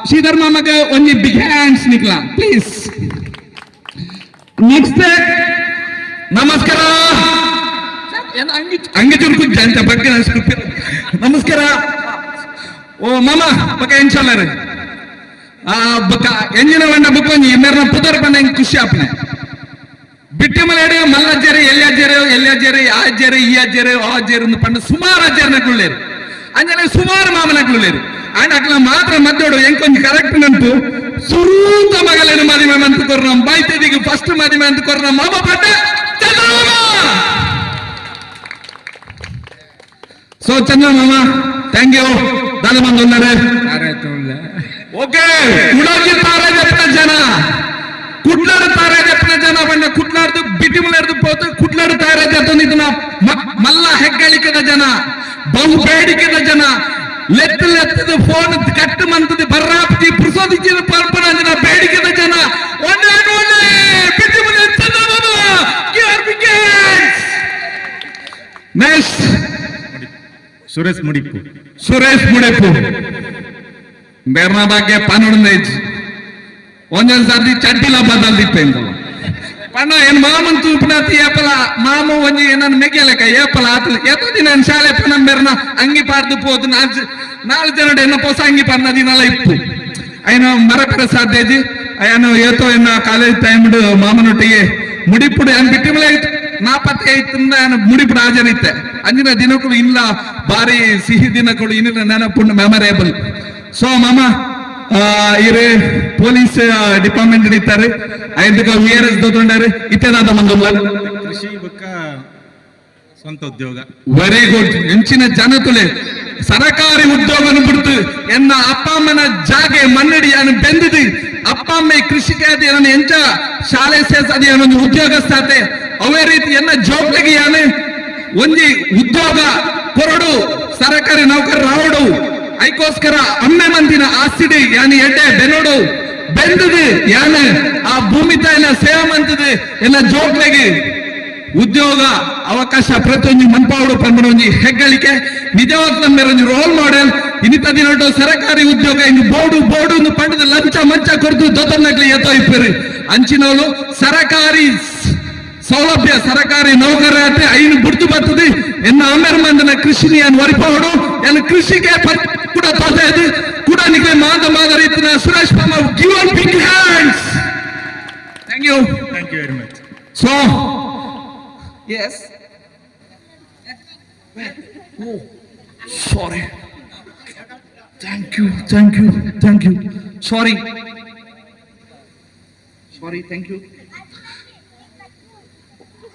ಶ್ರೀಧರ್ ಮಾಮಗ ಒಂಜಿ ಬಿಗ್ ಹ್ಯಾಂಡ್ಸ್ ನಿಕ್ಲ ಪ್ಲೀಸ್ ನೆಕ್ಸ್ಟ್ ನಮಸ್ಕಾರ ಹಂಗೆ ಚುರುಕು ಅಂತ ಬಗ್ಗೆ ನಮಸ್ಕಾರ ಓ ಮಾಮ ಬಕ್ಕ ಇನ್ಶಾಲ್ಲ ರೀ ಬಕ್ಕ ಎಂಜಿನ ಬಂಡ ಬುಕ್ ಒಂಜಿ ಮೇರ್ನ ಪುದರ್ ಬಂದ ಖುಷಿ ಆಪ್ನೆ ಬಿಟ್ಟಿ ಮಲೆ ಮಲ್ಲಜ್ಜೇರಿ ಎಲ್ಲಿಯಜ್ಜೇರಿ ಆ ಅಜ್ಜೇರಿ ಈ ಅಜ್ಜೇರಿ ಆ ಅಜ್ಜೇರಿ ಪಂಡ ಸುಮಾರು ಅಜ್ಜೇರ್ನಕ್ಳುಳ್ಳೇರು ಅಂಜನೆ ಸುಮಾರು ಮಾಮನಕ್ಳುಳ್ಳೇರು ಅಂಡ್ ಅಕ್ಲ ಮಾತ್ರ ಮದ್ದೋಡು ಎಂಕೊಂಜಿ ಕರೆಕ್ಟ್ ನಂಟು ಸುರೂತ ಮಗಲೇನು ಮದಿಮೆ ಅಂತ ಕೊರ್ನ ಬೈತದಿಗೆ ಫಸ್ಟ್ ಮದಿಮೆ ಅಂತ ಕೊರ್ನ ಮಾಮ ಪಟ್ಟ ಸೊ ಚಂದ್ರ ಮಾಮ ಥ್ಯಾಂಕ್ ಯು ದಾದ ಬಂದೊಲ್ಲರೆ ಓಕೆ ಉಡೋಜಿ ತಾರೆ ಜಪ್ನ ಜನ ಕುಡ್ಲಾಡು ತಾರೆ ಜಪ್ನ ಜನ ಬಣ್ಣ ಕುಡ್ಲಾರ್ದು ಬಿಟಿಮುಲರ್ದು ಪೋತು ಕುಡ್ಲಾಡು ತಾರೆ ಜತೊಂದಿದ್ನ ಮಲ್ಲ ಹೆಗ್ಗಳಿಕೆದ ಜನ ಬಹು ಬೇಡಿಕೆದ ಜನ ಲೆತ್ತದ ಫೋನ್ ಕಟ್ಟು ಮಂತದ ಬರ್ರಾಪ್ತಿ ಪುರುಸೋದಿಚ್ಚಿನ ಪರ್ಪನ ಜನ ಬೇಡಿಕೆದ ಜನ ಒಂದೇ ಬಿಟಿಮುಲ ನೆಕ್ಸ್ಟ್ ಸುರೇಶ್ ಮುಡಿಪು ಬೇರ್ನ ಬಗ್ಗೆ ಪನ್ನೊಂದು ಒಂದೊಂದ್ ಸರ್ತಿ ಚಡ್ಡಿಲ ಬದಲ್ದಿಪ್ಪೆ ಪಣ್ಣ ಏನ್ ಮಾಮನ್ ತೂಪಣತಿ ಏಪಲ ಮಾಮ ಒಂಜಿ ನನ್ನ ಮೆಗ್ಗೆಲೆಕ್ಕ ಏಪಲ ಆತಲ ಎತ್ತ ದಿನ ಶಾಲೆ ಪನ ಬೇರ್ನ ಅಂಗಿ ಪಾರ್ದು ಪೋದು ನಾಲ್ಕು ಜನ ಎನ್ನ ಪೋಸ ಅಂಗಿ ಪನ್ನ ದಿನಲ್ಲ ಇಪ್ಪು ಅಯ್ಯನ ಮರಪೆರ ಸಾಧ್ಯಜಿ ಅಯ್ಯನ ಏತೋ ಎನ್ನ ಕಾಲೇಜ್ ಟೈಮ್ ಮಾಮನೊಟ್ಟಿಗೆ ಮುಡಿಪುಡು ಏನ್ ಬಿಟ್ಟಿಮಲೆ ನಾಪತ್ತೆ ಐತಂದ ಮುಡಿಪುಡು ಹಾಜರಿತ್ತೆ ಅಂದಿನ ದಿನಗಳು ಇಲ್ಲ ಬಾರಿ ಸಿಹಿ ದಿನಗಳು ಇನ್ನಿನ ನೆನಪುಂಡು ಮೆಮೊರೇಬಲ್ ಸೊ ಮಾಮ ಇರೇ ಪೊಲೀಸ್ ಡಿಪಾರ್ಟ್ಮೆಂಟ್ ಇರ್ತಾರೆ ಐದಕ್ಕ VRS ದೊಡ್ಡರೆ ಇತ್ತೆದಾದ ಮಂದುಲ್ಲ ಕೃಷಿ ಬೊಕ್ಕ ಸ್ವಂತ ಉದ್ಯೋಗ ವೆರಿ ಗುಡ್ ಹೆಂಚಿನ ಜನ ತುಲೆ ಸರಕಾರಿ ಉದ್ಯೋಗ ಬಿಡ್ತು ಎನ್ನ ಅಪ್ಪ ಅಮ್ಮನ ಜಾಗೆ ಮನ್ನಡಿಯನ್ನು ಬೆಂದಿದ್ದು ಅಪ್ಪ ಅಮ್ಮ ಕೃಷಿಕಾದಿ ಎಂಚ ಶಾಲೆ ಸೇರ್ಸದಿ ಒಂದು ಉದ್ಯೋಗಸ್ಥಾತೆ ಅವೇ ರೀತಿ ಎನ್ನ ಜೋಬ್ಲೆಗೆ ಯಾನೆ ಒಂಜಿ ಉದ್ಯೋಗ ಕೊರಡು ಸರಕಾರಿ ನೌಕರ ರಾವಡು ಐಕೋಸ್ಕರ ಅಮ್ಮೆ ಮಂದಿನ ಆಸ್ತಿಡಿ ಯಾನಿ ಎಡ್ಡೆ ಬೆನೋಡು ಬೆಂದದು ಯಾನ ಆ ಭೂಮಿ ತಾಯಿನ ಸೇವೆ ಮಂತದು ಎಲ್ಲ ಜೋಬ್ಲೆಗೆ ಉದ್ಯೋಗ ಅವಕಾಶ ಪ್ರತಿಯೊಂದು ಮನ್ಪಾವಡು ಪಂಬನೊಂಜಿ ಹೆಗ್ಗಳಿಕೆ ನಿಜವಾದ ನಮ್ಮೆರೊಂದು ರೋಲ್ ಮಾಡೆಲ್ ಇನ್ನಿತ ದಿನ ಸರಕಾರಿ ಉದ್ಯೋಗ ಹಿಂಗ್ ಬೋರ್ಡು ಪಂಡದ ಲಂಚ ಮಂಚ ಕೊಡ್ತು ದೊಡ್ಡನಗ್ಲಿ ಎತ್ತೋ ಇಪ್ಪರು ಅಂಚಿನವಳು ಸರಕಾರಿ ಸೌಲಭ್ಯ ಸರಕಾರಿ ನೌಕರತೆ ಐನು ಬಿಡ್ತು ಬರ್ತದೆ ಎನ್ನ ಅಮೆರ್ ಮಂದನ ಕೃಷಿನಿ ಅನ್ನು ವರಿಪವಡು ಎನ್ನ ಕೃಷಿಗೆ ಕೂಡ ತೊಂದರೆ ಕೂಡ ನಿಮಗೆ ಮಾದ ರೀತಿಯ Suresh Babu give a big hands thank you very much. So yes oh sorry thank you sorry thank you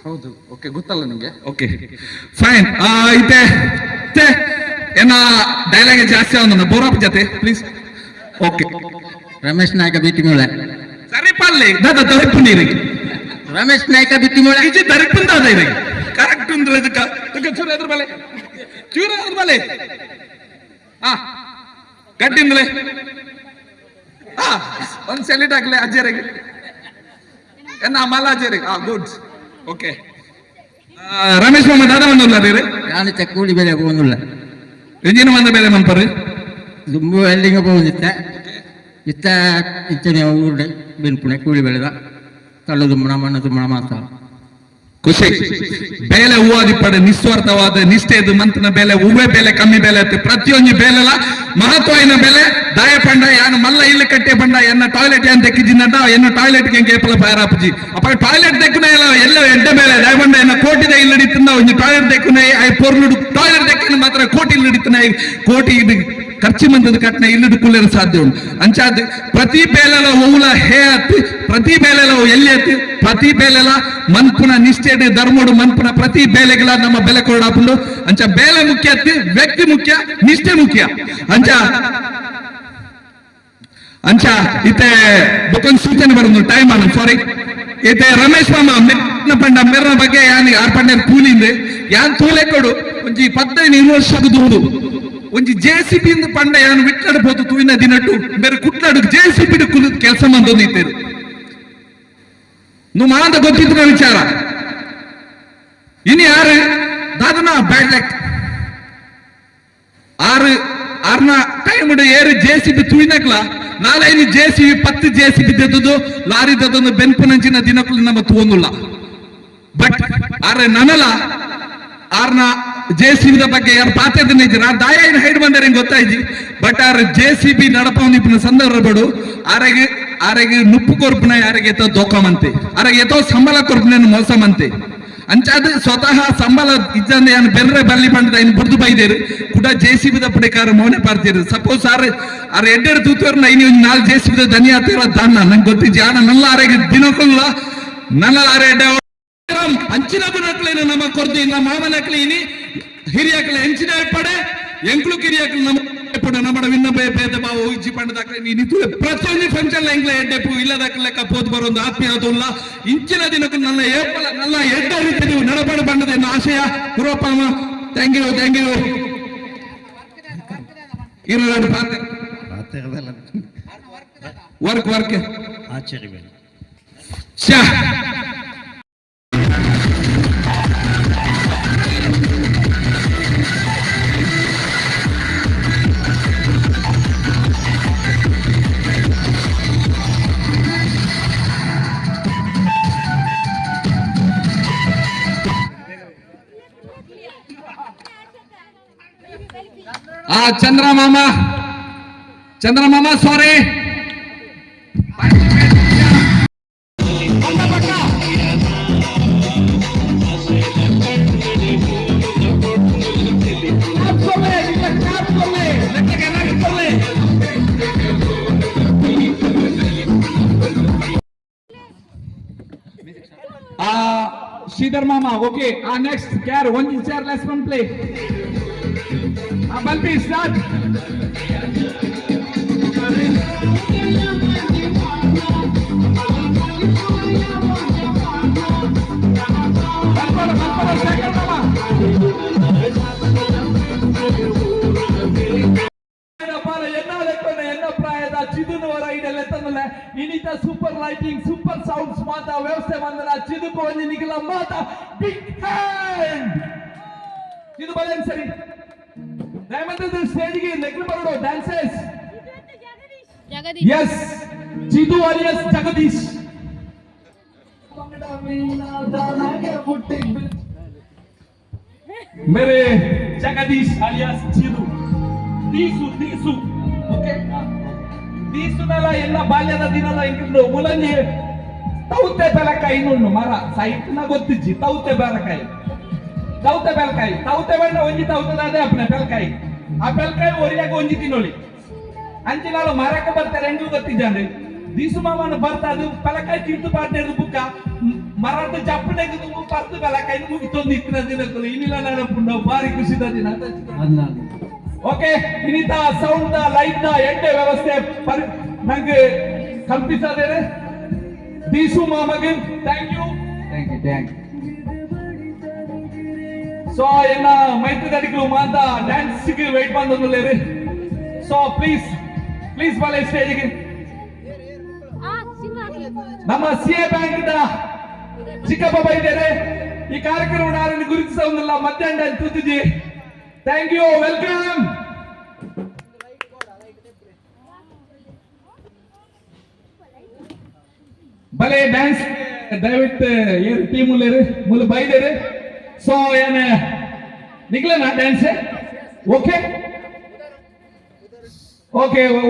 ಹೌದು ಓಕೆ ಗೊತ್ತಲ್ಲ ನಿಮಗೆ ಓಕೆ ಫೈನ್ ಐತೆ ಏನ ಡೈಲಾಗ್ ಜಾಸ್ತಿ ಅವನ ಬೋರಪ್ಪ ಜೊತೆ ಪ್ಲೀಸ್ ಓಕೆ ರಮೇಶ್ ನಾಯಕ ಬಿತ್ತಿಮೂಳೆ ಸರಿ ಪಲ್ಲೆ ದಾದ ತರಿಪು ನೀರಿಗೆ ರಮೇಶ್ ನಾಯಕ ಬಿತ್ತಿಮೂಳೆ ಇದು ತರಿಪುಂದ ಅದ ಇದೆ ಕರೆಕ್ಟ್ ಅಂದ್ರೆ ಇದಕ್ಕೆ ಚೂರ ಎದ್ರ ಬಲೆ ಹಾ ಗಡ್ಡಿಂದಲೇ ಹಾ ಒಂದ್ ಸೆಲೆಟ್ ಆಗ್ಲಿ ಅಜ್ಜರಿಗೆ ಎನ್ನ ಮಲ್ಲ ಅಜ್ಜರಿಗೆ ಗುಡ್ ಓಕೆ ರಮೇಶ್ ಮಾಮ ದಾದ ಒಂದಿಲ್ಲ ರೀ ನಾನು ಕೂಲಿ ಬೆಲೆ പോകുന്നില്ല ಎಂಜಿನ ಬಂದ ಬೇರೆ ಮಂಪರು ದುಂಬು ಎಲ್ಲಿಂಗ പോകുന്നിತ್ತ ಇಚ್ಚನೆ ಊರುಡೆ ಬೆನ್ಪುಣೆ ಕೂಲಿ ಬೆಳೆದ ಕಳ್ಳು ದುಮ್ಮಣ ಮಣ್ಣು ದುಮ್ಮಣ ಮಾತಾಡ ಖುಷಿ ಬೇಲೆ ಹೂವಾದಿ ಪಡೆ ನಿಸ್ವಾರ್ಥವಾದ ನಿಷ್ಠೆದು ಮಂತನ ಬೆಲೆ ಹೂವೇ ಬೆಲೆ ಕಮ್ಮಿ ಬೆಲೆ ಪ್ರತಿಯೊಂದು ಬೆಲೆಲ ಮಹತ್ವನ ಬೆಲೆ ದಾಯ ಪಂಡ ಯಾನು ಮಲ್ಲ ಇಲ್ಲ ಕಟ್ಟೆ ಪಂಡ ಎನ್ನ ಟಾಯ್ಲೆಟ್ ಏನ್ ತೆಕ್ಕಿದ್ದೀನಂಟ ಎನ್ನ ಟಾಯ್ಲೆಟ್ ಗೆ ಏಪಲ ಪಾರಾಪಜಿ ಅಪ್ಪ ಟಾಯ್ಲೆಟ್ ತೆಕ್ಕುನ ಎಲ್ಲ ಎಡ್ಡೆ ಬೆಲೆ ದಾಯ ಪಂಡ ಎನ್ನ ಕೋಟಿದ ಇಲ್ಲ ಹಿಡಿತನ ಒಂದು ಟಾಯ್ಲೆಟ್ ತೆಕ್ಕುನ ಐ ಪೊರ್ಲುಡು ಟಾಯ್ಲೆಟ್ ತೆಕ್ಕಿನ ಮಾತ್ರ ಕೋಟಿ ಇಲ್ಲ ಹಿಡಿತನ ಕೋಟಿ ಇದು ಖರ್ಚು ಮಂದದ ಕಟ್ನ ಇಲ್ಲಿಡು ಕುಳ್ಳೇರು ಸಾಧ್ಯ ಉಂಟು ಅಂಚಾದ ಪ್ರತಿ ಬೇಲೆಲ ಹೂಲ ಹೇ ಹತ್ತಿ ಪ್ರತಿ ಬೇಲೆಲ ಎಲ್ಲಿ ಹತ್ತಿ ಪ್ರತಿ ಬೇಲೆಲ ಮನ್ಪುನ ನಿಷ್ಠೆ ಧರ್ಮೋಡು ಮನ್ಪುನ ಪ್ರತಿ ಬೇಲೆಗಳ ನಮ್ಮ ಬೆಲೆ ಕೊಡಾಪುಂಡು ಅಂಚ ಬೇಲೆ ಮುಖ್ಯ ಹತ್ತಿ ವ್ಯಕ್ತಿ ಮುಖ್ಯ ನಿಷ್ಠೆ ಮುಖ್ಯ ಅಂಚ ಇತ್ತೆ ಬುಕ್ಕೊಂದು ಸೂಚನೆ ಬರೋದು ಟೈಮ್ ಅನ್ನು ಸಾರಿ ಇತ್ತೆ ರಮೇಶ್ ಮಾಮ ಪಂಡ ಮೆರ್ನ ಬಗ್ಗೆ ಯಾನ್ ಆರ್ ಪಂಡ ಕೂಲಿಂದ ಯಾನ್ ತೂಲೆ ಕೊಡು ಒಂಜಿ 15 ವರ್ಷದ ದೂಡು ಒಂಜಿ JCB ಪಂಡ ಯಾನು ವಿಟ್ಲಾಡಬಹುದು ತೂವಿನ ದಿನಟ್ಟು ಬೇರೆ ಕುಟ್ಲಾಡು JCB ಕುಲು ಕೆಲಸ ಮಂದೊಂದಿತ್ತೇರು ನು ಮಾಂತ ಗೊತ್ತಿದ್ರ ವಿಚಾರ ಇನ್ನು ಯಾರು ದಾದನ ಬ್ಯಾಡ್ ಲಕ್ ಆರ್ನ ಟೈಮ್ ಏರು JCB ತೂಯಿನಕ್ಲ ನಾಳೆ JCB 10 JCB ತೆದ್ದು ಲಾರಿ ತದೊಂದು ಬೆನ್ಪುನಂಚಿನ ದಿನಕ್ಕೂ ನಮ್ಮ ತೂವೊಂದುಲ್ಲ ಬಟ್ ಆರೆ ನನಲ ಆರ್ನ JCB ಬಗ್ಗೆ ಯಾರು ಪಾತ್ರದನ್ನ ಇದ್ದೀರ ದಾಯ ಹೈಡ್ ಬಂದರೆ ಗೊತ್ತಾಯ್ತು ಬಟ್ ಆರ್ JCB ನಡಪವನಿಪ್ಪಿನ ಸಂದರ್ಭ ಬಡು ಆರೆಗೆ ನುಪ್ಪು ಕೊರ್ಪುನ ಯಾರಿಗೆ ಎತ್ತೋ ದೋಖಮಂತೆ ಆರೆಗೆ ಎತ್ತೋ ಸಂಬಳ ಕೊರ್ಪುನ ಮೋಸಮಂತೆ ಅಂಚಾದ ಸ್ವತಃ ಸಂಬಳ ಇದ್ದಂದೆ ಏನು ಬೆರ್ರೆ ಬಲ್ಲಿ ಪಂಡದ ಇನ್ನು ಬುಡ್ದು ಬೈದೇರು ಕೂಡ JCB ಪಡೆಕಾರ ಮೌನೆ ಪಾರ್ತಿರು ಸಪೋಸ್ ಆರ್ ಎಡ್ಡೆಡು ತೂತುವರ್ನ ಇನ್ನು 4 JCB ಧನಿ ಆತಿರೋ ದಾನ ನಂಗೆ ಗೊತ್ತಿಜ್ಜಿ ಆನ ನಲ್ಲ ಆರೆಗೆ ದಿನಕ್ಕಲ್ಲ ನಲ್ಲ ಆರೆ ಅಂಚಿನ ನಕ್ಲೇನು ನಮ್ಮ ಕೊರ್ದಿ ನಮ್ಮ ಮಾಮನಕ್ಲಿ ಇನಿ ಹಿರಿಯಕ್ಲೆ ಹೆಂಚಿನ ಪಡೆ ಎಂಕ್ಲು ಕಿರಿಯಕ್ಲು ನಮ್ಮ ಪಡೆ ನಮ್ಮ ವಿನ್ನ ಭೇದ ಭಾವ ಇಜ್ಜಿ ಪಂಡದಾಕ್ಲೆ ನೀನು ಪ್ರತಿಯೊಂದು ಫಂಕ್ಷನ್ ಎಂಕ್ಲೆ ಎಡ್ಡೆಪು ಇಲ್ಲದಕ್ಕೆ ಲೆಕ್ಕ ಪೋದ್ ಬರೋದು ಆತ್ಮೀಯತುಲ್ಲ ಇಂಚಿನ ದಿನಕ್ಕೂ ನನ್ನ ಏಪಲ ನನ್ನ ಎಡ್ಡ ರೀತಿ ನೀವು ನಡಪಡ ಬಂಡದ ಎನ್ನ ಆಶಯ ಗುರುಪ್ಪ ಥ್ಯಾಂಕ್ ಯು ಇರೋದು ವರ್ಕ್ ಆಚರಣೆ ಶಾ ಚಂದ್ರಮಾಮ ಸಾರಿ ಶ್ರೀಧರ್ ಮಾಮ okay next chair 1 chair less one play ಬಲ್ಪಿ ಸ್ಟಾರ್ಟ್. ಎನ್ನ ಪ್ರಾಯದ ಚಿದುನವರ ಇದೆಲ್ಲ ತಂದಲ್ಲ ಇನ್ನಿತ ಸೂಪರ್ ಲೈಟಿಂಗ್ ಸೂಪರ್ ಸೌಂಡ್ಸ್ ಮಾತ ವ್ಯವಸ್ಥೆ ಬಂದಲ್ಲ ಚಿದುಕು ಒಂದು ನಿಖಿಲ ಮಾತ ಬಿಗ್ ಹ್ಯಾಂಡ್ ಇದು ಬಲೇನ್ ಸರಿ ದಯಮಾಡಿ ಸ್ಟೇಜ್ಗೆ ನೆಕ್ಲು ಬರೋಡು dancers. Yes Chidu alias Jagdish. मेरे जगदीश alias ಚಿದು ದೀಸು ಓಕೆ ದೀಸುನೆಲ್ಲ ಎಲ್ಲ ಬಾಲ್ಯದ ದಿನದ ಇಂದು ಮುಲಂಜಿ ತೌತೆ ಬೆಲಕಾಯಿ ಇನ್ನೊಂದು ಮರ ಸೈಟ್ನ ಗೊತ್ತಿಜ್ಜಿ ತೌತೆ ಬೆಲಕಾಯಿ ತೌತೆ ಬಣ್ಣ ಒಂಜಿ ತೌತದ ಅದೇ ಅಪ್ಪನೆ ಬೆಲಕಾಯಿ ಆ ಬೆಲಕಾಯಿ ಒರಿಯಾಗ ಒಂಜಿ ತಿನ್ನೋಳಿ ಅಂಚಿ ನಾಳು ಮರಕ್ಕೆ ಬರ್ತಾರೆ ಎಂಜು ಗೊತ್ತಿದ್ದಾನೆ ದೀಸು ಮಾಮನ ಬರ್ತಾ ಅದು ಬೆಲಕಾಯಿ ತಿಂದು ಪಾಡ್ನೇದು ಬುಕ್ಕ ಮರದ ಜಪ್ಪನೆಗೆ ತುಂಬ ಬರ್ತು ಬೆಲಕಾಯಿ ಮುಗಿತೊಂದು ಇತ್ತಿನ ದಿನಕ್ಕೂ ಇನ್ನಿಲ್ಲ ನೆನಪುಂಡು ಭಾರಿ ಖುಷಿದ ದಿನ ಓಕೆ ಇನ್ನಿತ ಸೌಂಡ್ ಲೈಟ್ ಎಂಟೆ ವ್ಯವಸ್ಥೆ ನಂಗೆ ಕಲ್ಪಿಸದೇನೆ ದೀಸು ಮಾಮಗೆ ಥ್ಯಾಂಕ್ ಯು. ಸೊ ಎಲ್ಲ ಮೈತ್ರಿದಾರಿಗಳು ಮಾತ ಡ್ಯಾನ್ಸ್ಗೆ ವೇಟ್ ಬಂದೊಂದುಲ್ಲೇರಿ. ಸೊ ಪ್ಲೀಸ್ ಬಾಲೆ ಸ್ಟೇಜ್ಗೆ ನಮ್ಮ ಸಿಎ ಬ್ಯಾಂಕ್ ಚಿಕ್ಕಪ್ಪ ಬೈದೇರೆ ಈ ಕಾರ್ಯಕ್ರಮ ಗುರುತಿಸೋದಿಲ್ಲ ಮಧ್ಯಾಹ್ನ ತುತ್ತಿಜಿ. Thank you, welcome. ಭಲೆ ಡ್ಯಾನ್ಸ್ ದಯವಿಟ್ಟು ಏನು ಟೀಮ್ ಮುಲ್ಲ ಬೈದೇರೆ. ಸೊ ಏನ ನಿಗ್ಲನಾ ಡ್ಯಾನ್ಸ್ ಓಕೆ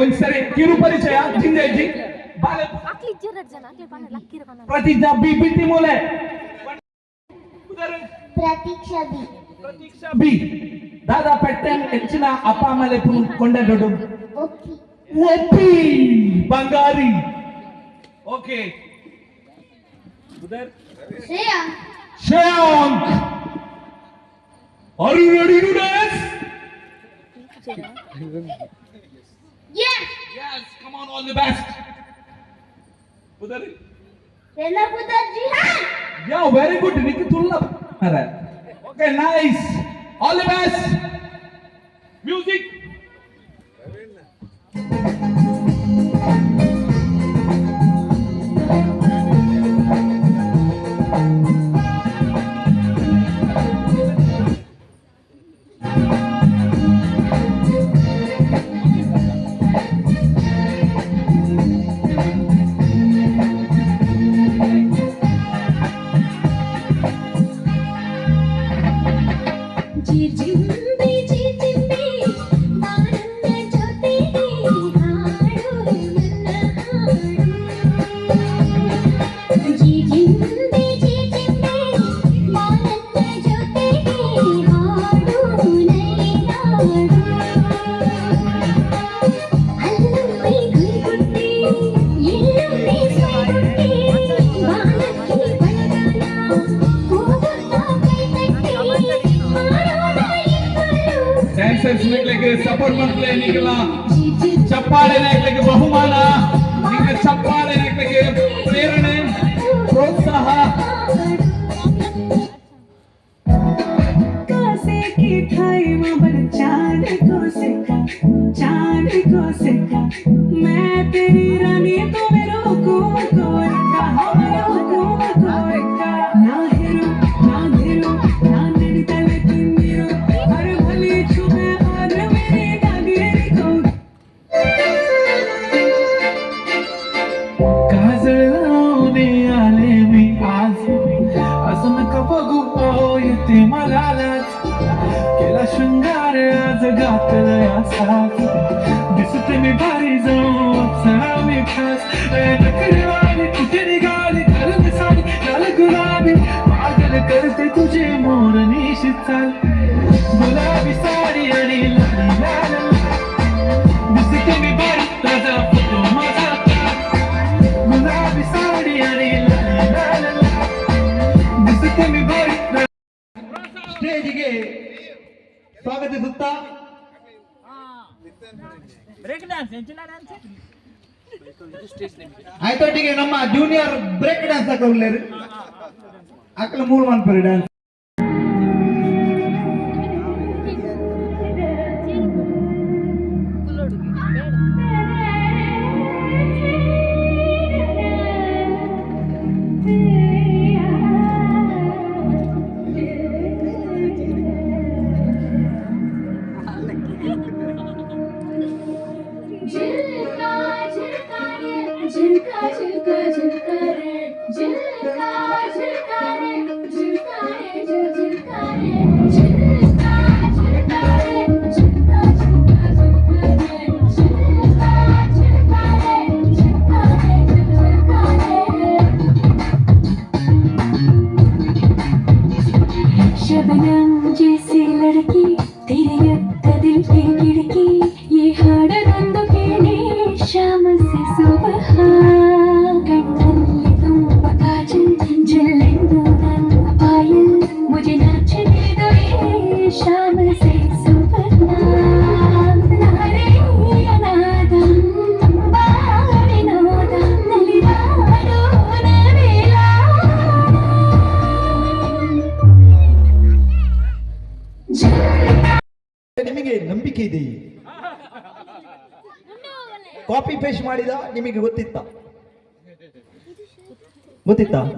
ಒಂದ್ಸರಿ ಕಿರು ಪರಿಚಯ ಜಿಂಜಿ ಪ್ರತಿಜ್ಞಾ ಬಿಟಿ ಮೂಲೆ ಪ್ರತೀಕ್ಷಾ ಬಿ ದಾದಾ ಪೆಟ್ಟೆ ಹೆಚ್ಚಿನ ಅಪ್ಪ ಮೇಲೆ ಕೊಂಡೊಡ್ಡು ಒಪ್ಪಿ ಬಂಗಾರಿ. Okay Shreyank are you ready to dance? Yes, come on, all the best. Udari Rena Pudar ji hai. Yeah, very good. Nikki tulla mara. Okay, nice. All the best. Music. Support ಮಾಡ್ಲೇ ನಿಗಲ ಚಪ್ಪಾಳೆ ನಾಯಕರಿಗೆ ಬಹುಮಾನ ನಿಮಗೆ ಚಪ್ಪಾಳೆ ನಾಯಕರಿಗೆ ಪ್ರೇರಣೆ ಪ್ರೋತ್ಸಾಹ. केला शृंगार आज घातलया साथ दिसते मी भारी जाऊन अप्सरा मी खास नकरीवाली कुठे निघाली घालून साडी लाल गुलाबी पागल करते तुझे मोरनीशी चाल गुलाबी साडी आणि लाल लाल दिसते मी भारी ताजा फोटो माझा गुलाबी साडी आणि लाल लाल दिसते मी भारी. ಸ್ಟೇಜಿಗೆ ಸ್ವಾಗತಿಸುತ್ತಾ ಆಯ್ತೊಟ್ಟಿಗೆ ನಮ್ಮ ಜೂನಿಯರ್ ಬ್ರೇಕ್ ಡ್ಯಾನ್ಸ್ ಹಾಕೋಗ್ಲೇರಿ ಅಕ್ಕಲ ಮೂರು ಮನ್ಪರಿ ಡ್ಯಾನ್ಸ್ झिलका झिलका रे झिलका झिलका झिलका रे झिलका झिलका रे झिलका रे झिलका रे झिलका झिलका रे झिलका झिलका झिलका रे झिलका झिलका रे झिलका रे झिलका रे शबनम जैसी लड़की तेरे यत्ता दिल पे खिड़की ये हाडनंदु केಳಿ शाम से सुबह कಣ್ಣಲ್ಲಿ ತುಂಬ ಕಾಜಲ್ ಜಲ್ಲೆಂದು ನನ್ನ ಪಾಯಲ್ मुझे नाचने दो ये शाम से सुबह नारे ಅನಾದ ತುಂಬ ವಿನೋದ ನಲಿದಾಡೋ ನವಿಲ ನಿಮಗೆ ನಂಬಿಕೆ ಇದೆಯೇ ಕಾಪಿ ಪೇಸ್ಟ್ ಮಾಡಿದ ನಿಮಗೆ ಗೊತ್ತಿತ್ತಾ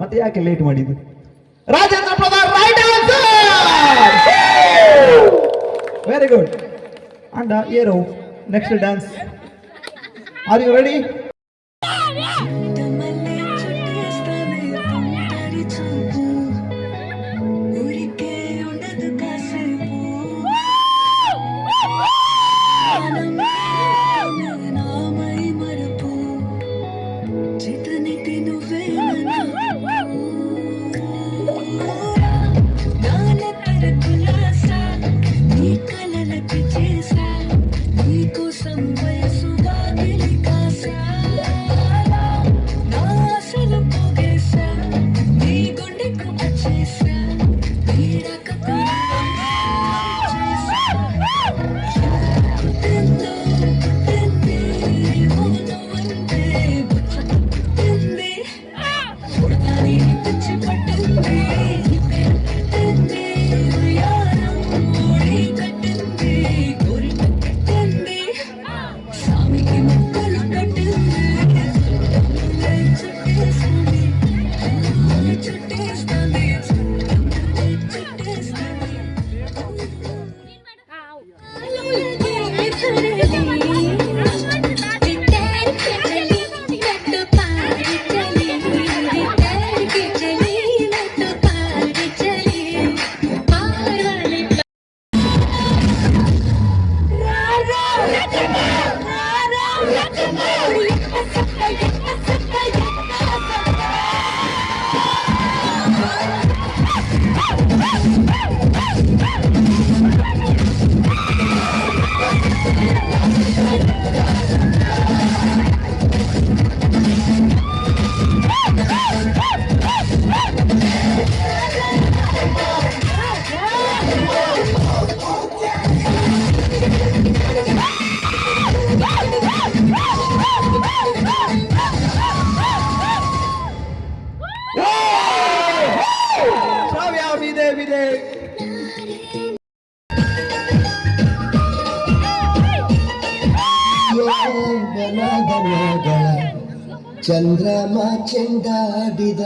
ಮತ್ತೆ ಯಾಕೆ ಲೇಟ್ ಮಾಡಿದ್ದು Rajendra Prasad right answer very good and ಏರೋ next dance are you ready ಚಂದ್ರಮ ಚೆಂಡಾಡಿದ